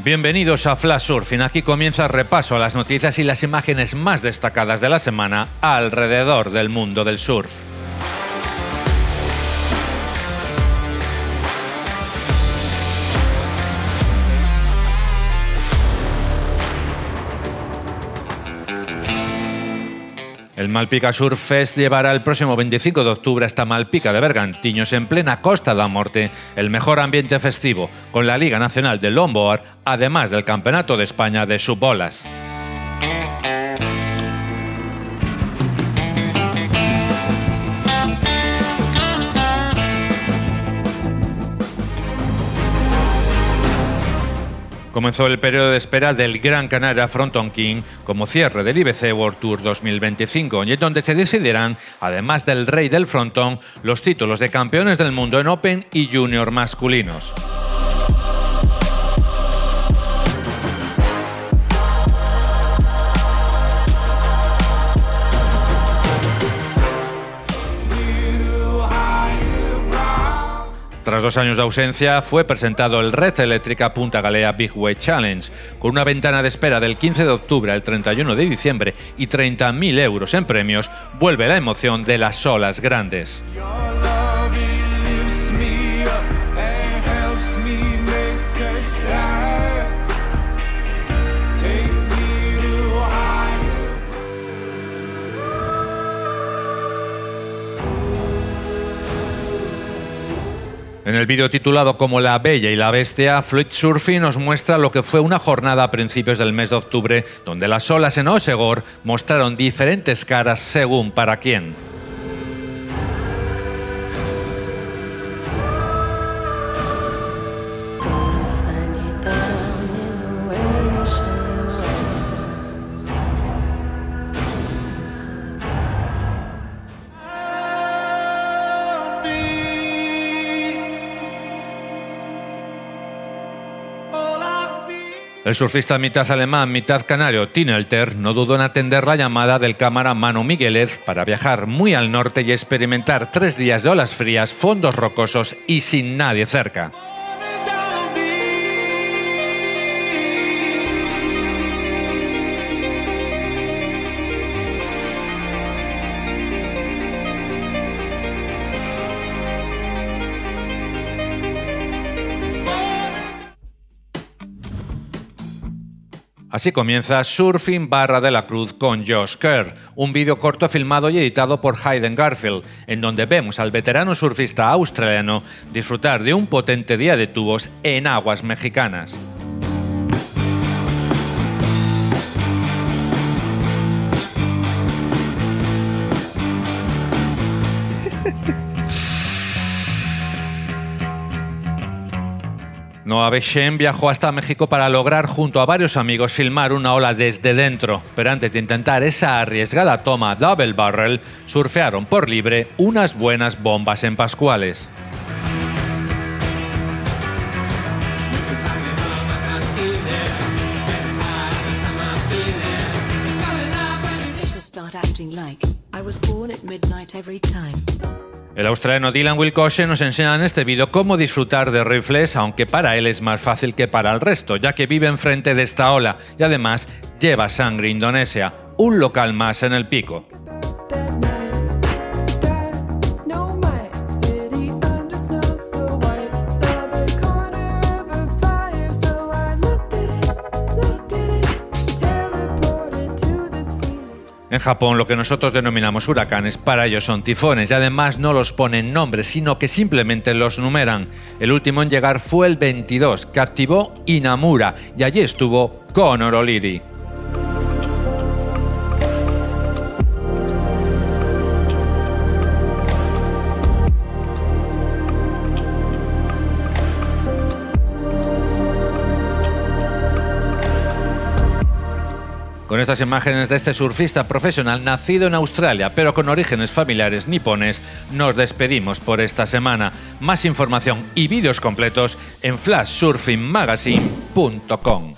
Bienvenidos a Flash Surfing. Aquí comienza el repaso a las noticias y las imágenes más destacadas de la semana alrededor del mundo del surf. El Malpica Surf Fest llevará el próximo 25 de octubre hasta Malpica de Bergantiños, en plena Costa da Morte, el mejor ambiente festivo, con la Liga Nacional de Longboard, además del Campeonato de España de Subolas. Comenzó el periodo de espera del Gran Canaria Fronton King como cierre del IBC World Tour 2025, y es donde se decidirán, además del Rey del Fronton, los títulos de campeones del mundo en Open y Junior masculinos. Tras 2 años de ausencia, fue presentado el Red Eléctrica Punta Galea Big Wave Challenge, con una ventana de espera del 15 de octubre al 31 de diciembre y 30.000 euros en premios. Vuelve la emoción de las olas grandes. En el vídeo titulado como La Bella y la Bestia, Fluid Surfing nos muestra lo que fue una jornada a principios del mes de octubre, donde las olas en Osegor mostraron diferentes caras según para quién. El surfista mitad alemán, mitad canario Tim Elter no dudó en atender la llamada del cámara Manu Migueles para viajar muy al norte y experimentar 3 días de olas frías, fondos rocosos y sin nadie cerca. Así comienza Surfing Barra de la Cruz con Josh Kerr, un vídeo corto filmado y editado por Hayden Garfield, en donde vemos al veterano surfista australiano disfrutar de un potente día de tubos en aguas mexicanas. Noah Beshem viajó hasta México para lograr junto a varios amigos filmar una ola desde dentro, pero antes de intentar esa arriesgada toma double barrel, surfearon por libre unas buenas bombas en Pascuales. El australiano Dylan Wilcoxe nos enseña en este vídeo cómo disfrutar de rifles, aunque para él es más fácil que para el resto, ya que vive enfrente de esta ola y además lleva sangre indonesia, un local más en el pico. En Japón, lo que nosotros denominamos huracanes, para ellos son tifones, y además no los ponen nombres, sino que simplemente los numeran. El último en llegar fue el 22, que activó Inamura, y allí estuvo Conor O'Leary. Con estas imágenes de este surfista profesional nacido en Australia, pero con orígenes familiares nipones, nos despedimos por esta semana. Más información y vídeos completos en flashsurfingmagazine.com.